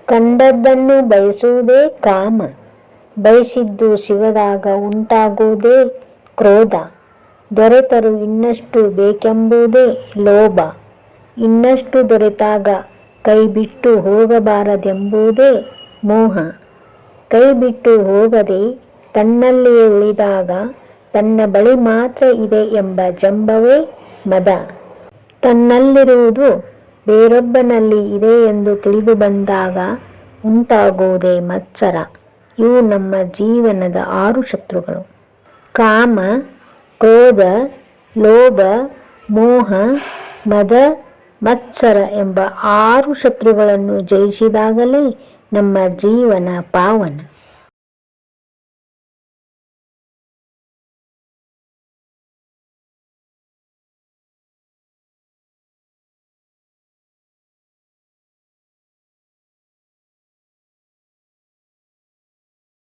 ಕಂಡದ್ದನ್ನು ಬಯಸುವುದೇ ಕಾಮ. ಬಯಸಿದ್ದು ಸಿಗದಾಗ ಉಂಟಾಗುವುದೇ ಕ್ರೋಧ. ದೊರೆತರೂ ಇನ್ನಷ್ಟು ಬೇಕೆಂಬುದೇ ಲೋಭ. ಇನ್ನಷ್ಟು ದೊರೆತಾಗ ಕೈಬಿಟ್ಟು ಹೋಗಬಾರದೆಂಬುದೇ ಮೋಹ. ಕೈಬಿಟ್ಟು ಹೋಗದೆ ತನ್ನಲ್ಲಿಯೇ ಉಳಿದಾಗ ತನ್ನ ಬಳಿ ಮಾತ್ರ ಇದೆ ಎಂಬ ಜಂಬವೇ ಮದ. ತನ್ನಲ್ಲಿರುವುದು ಬೇರೊಬ್ಬನಲ್ಲಿ ಇದೆ ಎಂದು ತಿಳಿದು ಬಂದಾಗ ಉಂಟಾಗುವುದೇ ಮತ್ಸರ. ಇವು ನಮ್ಮ ಜೀವನದ 6 ಶತ್ರುಗಳು. ಕಾಮ, ಕ್ರೋಧ, ಲೋಭ, ಮೋಹ, ಮದ, ಮತ್ಸರ ಎಂಬ 6 ಶತ್ರುಗಳನ್ನು ಜಯಿಸಿದಾಗಲೇ ನಮ್ಮ ಜೀವನ ಪಾವನ.